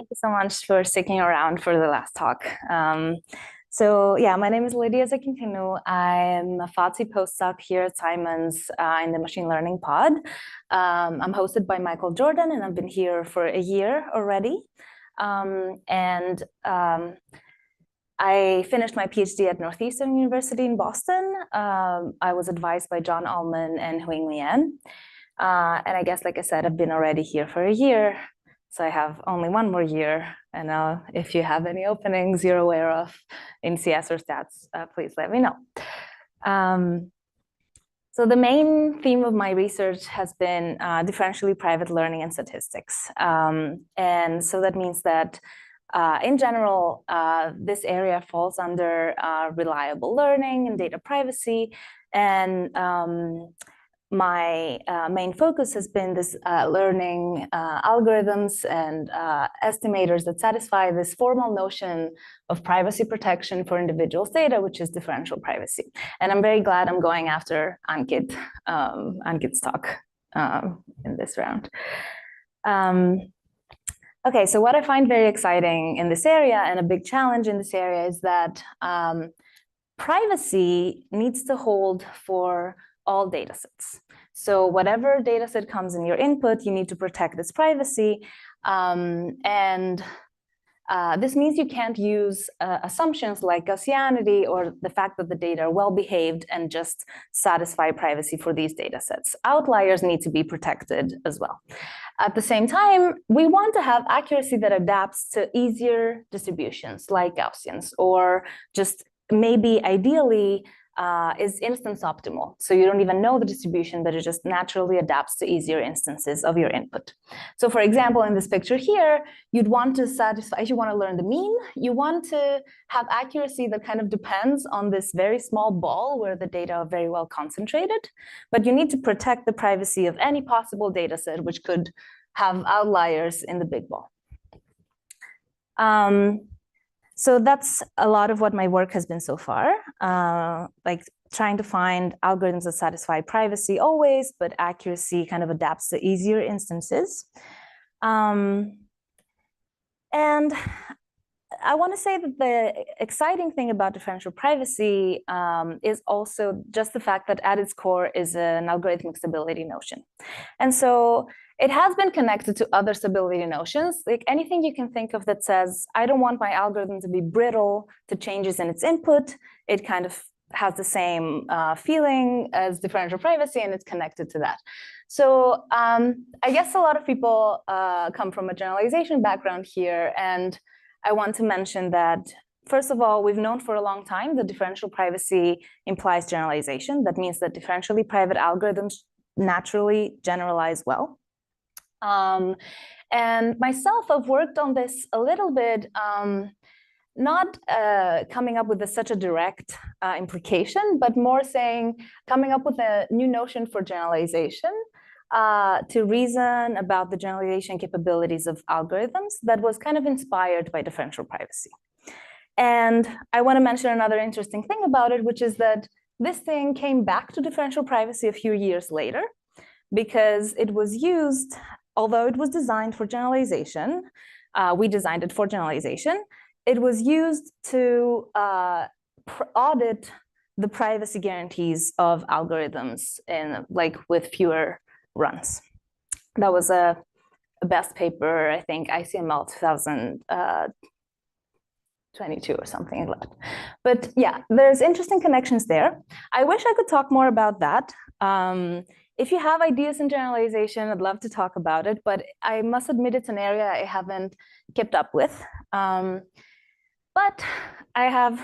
Thank you so much for sticking around for the last talk. So yeah, my name is Lydia Zakynthinou. I'm a FOTSI postdoc here at Simons in the machine learning pod. I'm hosted by Michael Jordan, and I've been here for a year already. I finished my PhD at Northeastern University in Boston. I was advised by John Ullman and Huing Lian. And I guess, like I said, I've been already here for a year. So I have only one more year. And if you have any openings you're aware of in CS or stats, please let me know. So the main theme of my research has been differentially private learning and statistics. And so that means that in general, this area falls under reliable learning and data privacy. And my main focus has been this learning algorithms and estimators that satisfy this formal notion of privacy protection for individuals' data, which is differential privacy. And I'm very glad I'm going after Ankit's talk in this round. Okay, so what I find very exciting in this area and a big challenge in this area is that privacy needs to hold for all datasets. So whatever dataset comes in your input, you need to protect its privacy. This means you can't use assumptions like Gaussianity or the fact that the data are well-behaved and just satisfy privacy for these datasets. Outliers need to be protected as well. At the same time, we want to have accuracy that adapts to easier distributions like Gaussians, or just maybe ideally is instance optimal. So you don't even know the distribution, but it just naturally adapts to easier instances of your input. So for example, in this picture here, you'd want to satisfy, if you want to learn the mean, you want to have accuracy that kind of depends on this very small ball where the data are very well concentrated, but you need to protect the privacy of any possible data set which could have outliers in the big ball. So that's a lot of what my work has been so far, like trying to find algorithms that satisfy privacy always, but accuracy kind of adapts to easier instances. And I want to say that the exciting thing about differential privacy is also just the fact that at its core is an algorithmic stability notion. And so it has been connected to other stability notions, like anything you can think of that says, I don't want my algorithm to be brittle to changes in its input. It kind of has the same feeling as differential privacy, and it's connected to that. So I guess a lot of people come from a generalization background here, and I want to mention that, first of all, we've known for a long time that differential privacy implies generalization. That means that differentially private algorithms naturally generalize well. And myself, I've worked on this a little bit, not coming up with such a direct implication, but more saying, coming up with a new notion for generalization to reason about the generalization capabilities of algorithms that was kind of inspired by differential privacy. And I want to mention another interesting thing about it, which is that this thing came back to differential privacy a few years later, because it was used, although it was designed for generalization, we designed it for generalization, it was used to audit the privacy guarantees of algorithms with fewer runs. That was a best paper, I think, ICML 2022 or something like that. But yeah, there's interesting connections there. I wish I could talk more about that. If you have ideas in generalization, I'd love to talk about it, but I must admit it's an area I haven't kept up with. But I have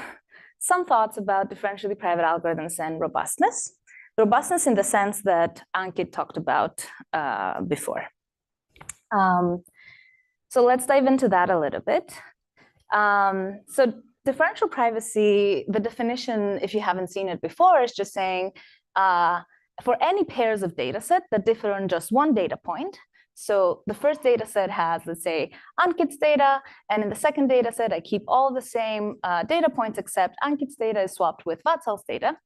some thoughts about differentially private algorithms and robustness. Robustness in the sense that Ankit talked about before. So let's dive into that a little bit. So differential privacy, the definition, if you haven't seen it before, is just saying, for any pairs of data set that differ on just one data point. So the first data set has, let's say, Ankit's data, and in the second data set, I keep all the same data points except Ankit's data is swapped with Vatsal's data.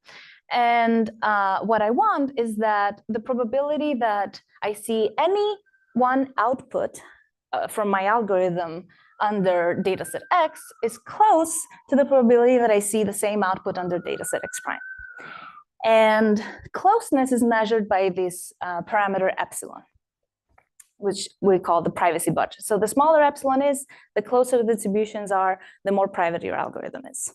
And what I want is that the probability that I see any one output from my algorithm under dataset X is close to the probability that I see the same output under dataset X prime. And closeness is measured by this parameter epsilon, which we call the privacy budget. So the smaller epsilon is, the closer the distributions are, the more private your algorithm is.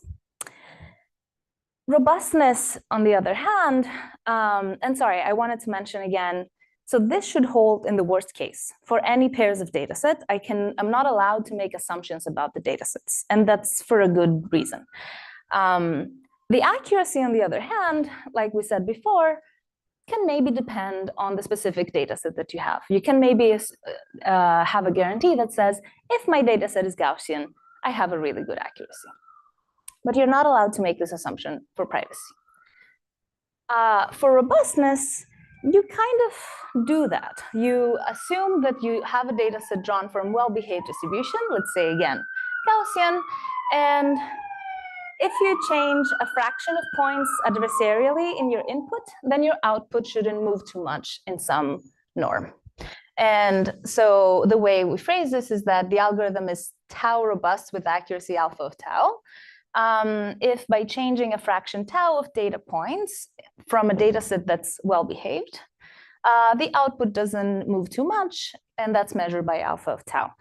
Robustness, on the other hand, and sorry, I wanted to mention again, so this should hold in the worst case. For any pairs of dataset, I'm not allowed to make assumptions about the datasets, and that's for a good reason. The accuracy, on the other hand, like we said before, can maybe depend on the specific dataset that you have. You can maybe have a guarantee that says, if my dataset is Gaussian, I have a really good accuracy. But you're not allowed to make this assumption for privacy. For robustness, you kind of do that. You assume that you have a dataset drawn from well-behaved distribution, let's say again, Gaussian, and if you change a fraction of points adversarially in your input, then your output shouldn't move too much in some norm. And so the way we phrase this is that the algorithm is tau robust with accuracy alpha of tau. If by changing a fraction tau of data points from a data set that's well-behaved, the output doesn't move too much, and that's measured by alpha of tau.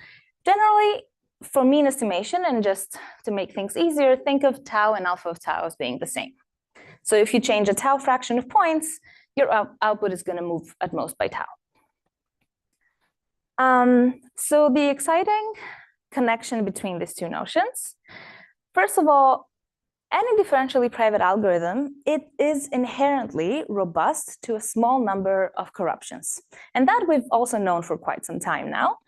Generally, for mean estimation, and just to make things easier, think of tau and alpha of tau as being the same. So if you change a tau fraction of points, your output is going to move at most by tau. So the exciting connection between these two notions, first of all, any differentially private algorithm, it is inherently robust to a small number of corruptions. And that we've also known for quite some time now.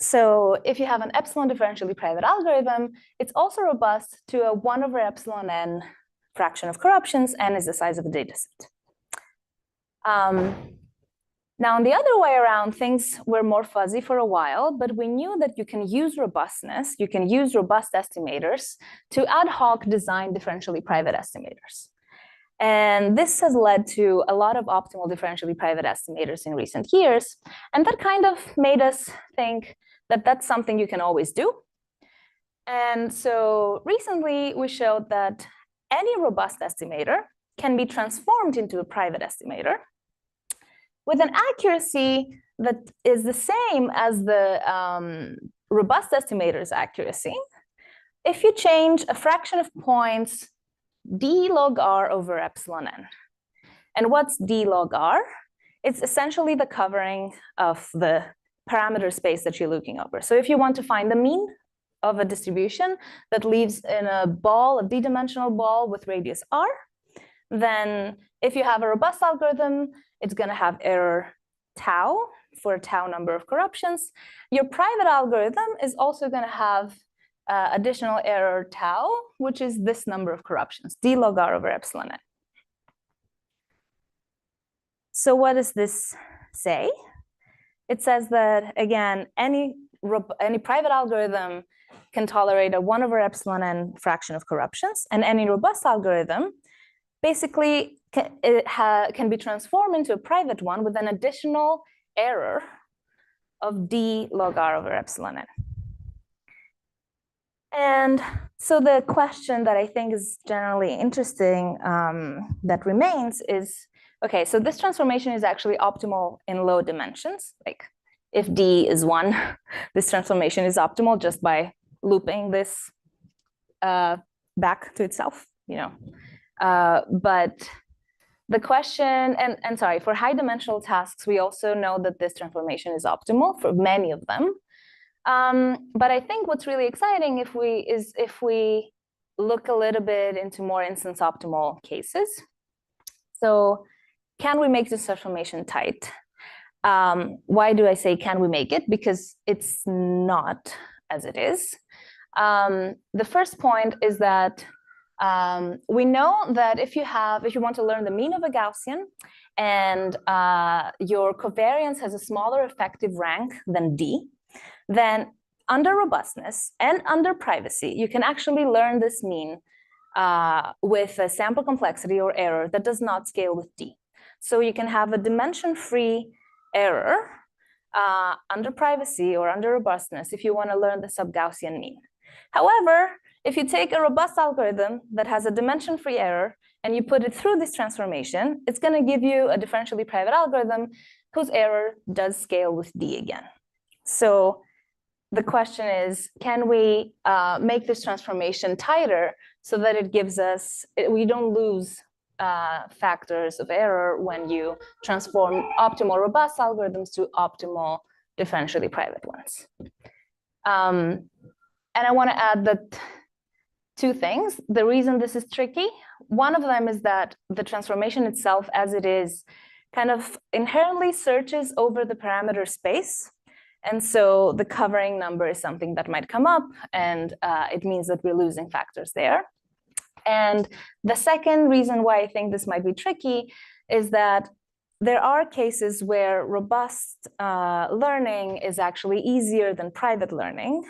So if you have an epsilon differentially private algorithm, it's also robust to a 1 over epsilon n fraction of corruptions, n is the size of the dataset. Now, on the other way around, things were more fuzzy for a while, but we knew that you can use robustness, you can use robust estimators to ad hoc design differentially private estimators. And this has led to a lot of optimal differentially private estimators in recent years. And that kind of made us think that that's something you can always do. And so recently we showed that any robust estimator can be transformed into a private estimator with an accuracy that is the same as the robust estimator's accuracy if you change a fraction of points d log r over epsilon n. And what's d log r? It's essentially the covering of the parameter space that you're looking over. So if you want to find the mean of a distribution that lives in a ball, a d-dimensional ball with radius r, then if you have a robust algorithm, it's going to have error tau for a tau number of corruptions. Your private algorithm is also going to have additional error tau, which is this number of corruptions, d log r over epsilon n. So what does this say? It says that, again, any private algorithm can tolerate a 1 over epsilon n fraction of corruptions, and any robust algorithm basically can be transformed into a private one with an additional error of d log r over epsilon n. And so the question that I think is generally interesting that remains is, okay, so this transformation is actually optimal in low dimensions. Like if d is 1, this transformation is optimal just by looping this back to itself, you know. But the question, and sorry, for high dimensional tasks, we also know that this transformation is optimal for many of them. But I think what's really exciting if we look a little bit into more instance optimal cases. So can we make this transformation tight? Why do I say can we make it? Because it's not as it is. The first point is that we know that if you want to learn the mean of a Gaussian and your covariance has a smaller effective rank than d, then under robustness and under privacy, you can actually learn this mean with a sample complexity or error that does not scale with d. So you can have a dimension-free error under privacy or under robustness if you want to learn the sub-Gaussian mean. However, if you take a robust algorithm that has a dimension-free error and you put it through this transformation, it's going to give you a differentially private algorithm whose error does scale with D again. So the question is, can we make this transformation tighter so that it gives us, we don't lose factors of error when you transform optimal robust algorithms to optimal differentially private ones. And I want to add that two things. The reason this is tricky, one of them is that the transformation itself as it is kind of inherently searches over the parameter space. And so the covering number is something that might come up, and it means that we're losing factors there. And the second reason why I think this might be tricky is that there are cases where robust learning is actually easier than private learning.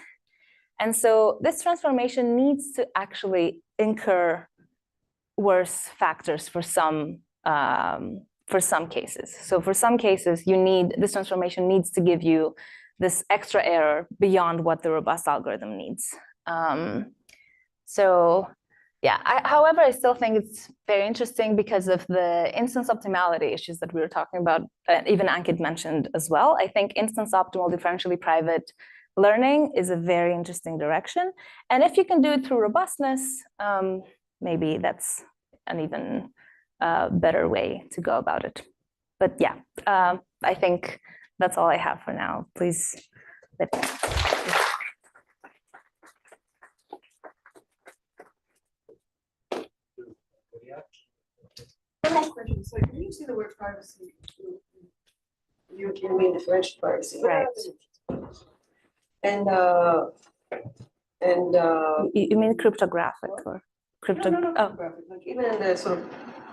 And so this transformation needs to actually incur worse factors for some cases. So for some cases, this transformation needs to give you this extra error beyond what the robust algorithm needs. So yeah, however, I still think it's very interesting because of the instance optimality issues that we were talking about, even Ankit mentioned as well. I think instance optimal differentially private learning is a very interesting direction. And if you can do it through robustness, maybe that's an even better way to go about it. But yeah, I think that's all I have for now. Please let me know. Question. So when you see the word privacy, you mean differential privacy, right? And you mean cryptographic or crypto? No, cryptographic. Like even in the sort of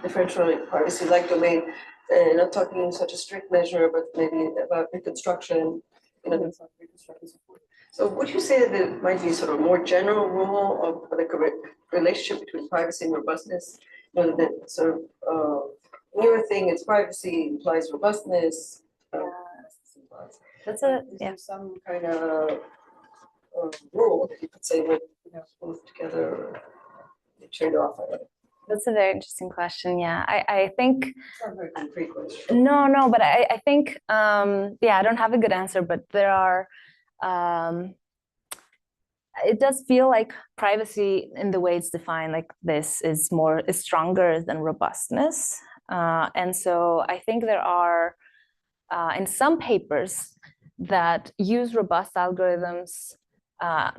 differential privacy like domain, not talking in such a strict measure, but maybe about reconstruction, reconstruction support. So would you say that there might be sort of more general rule of the relationship between privacy and robustness? That sort of newer thing is privacy implies robustness. That's some kind of rule that you could say would both together or trade off. That's a very interesting question. Yeah, I think. It's not a very concrete question. No, but I think I don't have a good answer, but there are. It does feel like privacy in the way it's defined like this is stronger than robustness. And so I think there are in some papers that use robust algorithms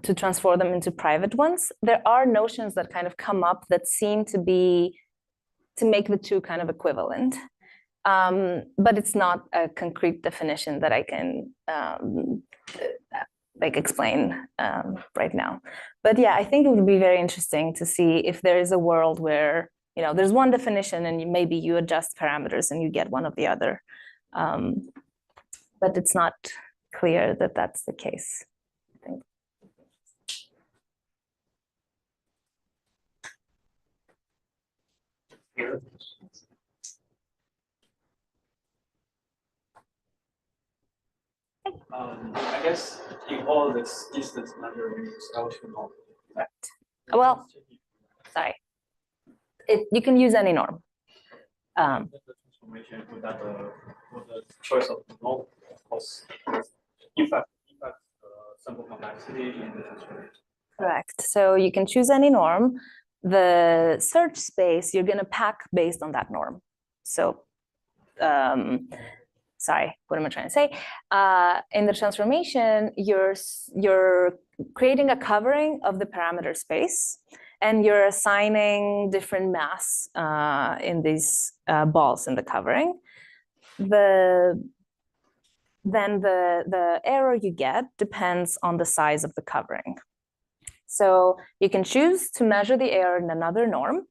to transform them into private ones. There are notions that kind of come up that seem to make the two kind of equivalent. But it's not a concrete definition that I can explain right now. But yeah, I think it would be very interesting to see if there is a world where there's one definition and maybe you adjust parameters and you get one of the other. But it's not clear that that's the case, I think. I guess in all this distance measure, we use L2 norm. Right. Well, sorry. You can use any norm. The transformation with the choice of the norm, of course, affect sample complexity in the transformation. Correct. So you can choose any norm. The search space you're going to pack based on that norm. So, sorry, what am I trying to say? In the transformation, you're creating a covering of the parameter space, and you're assigning different mass in these balls in the covering. Then the error you get depends on the size of the covering. So you can choose to measure the error in another norm,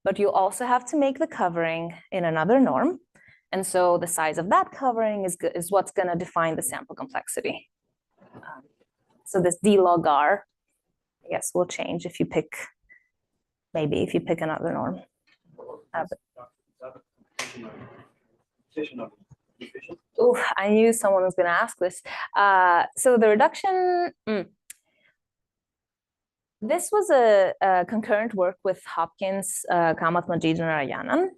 but you also have to make the covering in another norm. And so the size of that covering is what's going to define the sample complexity. So this D log R, I guess, will change if you pick another norm. efficient? Oh, I knew someone was going to ask this. So the reduction, this was a concurrent work with Hopkins, Kamath, Majid, and Narayanan.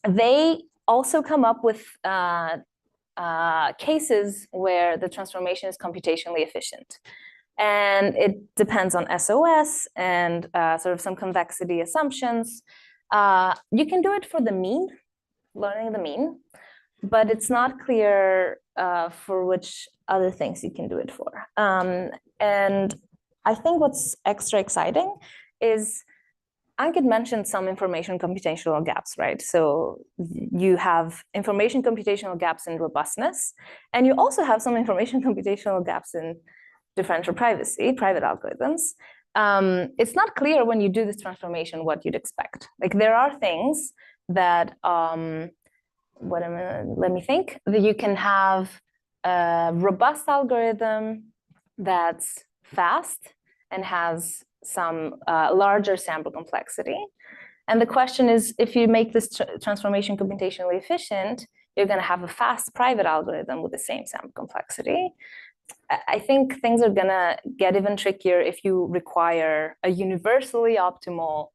They also come up with cases where the transformation is computationally efficient. And it depends on SOS and sort of some convexity assumptions. You can do it for the mean, learning the mean, but it's not clear for which other things you can do it for. And I think what's extra exciting is Ankit mentioned some information computational gaps, right? So you have information computational gaps in robustness, and you also have some information computational gaps in differential privacy, private algorithms. It's not clear when you do this transformation what you'd expect. Like there are things that, let me think, that you can have a robust algorithm that's fast and has some larger sample complexity. And the question is, if you make this transformation computationally efficient, you're going to have a fast private algorithm with the same sample complexity. I think things are going to get even trickier if you require a universally optimal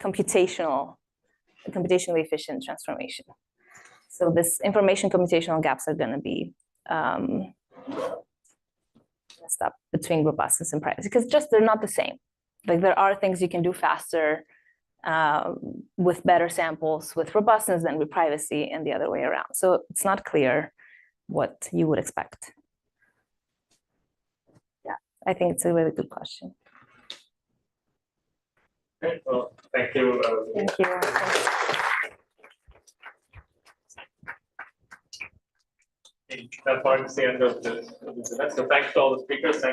computationally efficient transformation. So this information computational gaps are going to be messed up between robustness and privacy, because just they're not the same. Like there are things you can do faster with better samples with robustness than with privacy, and the other way around. So it's not clear what you would expect. Yeah, I think it's a really good question. Okay, well, thank you. Thank you. That marks the end of the event. So thanks to all the speakers. Thank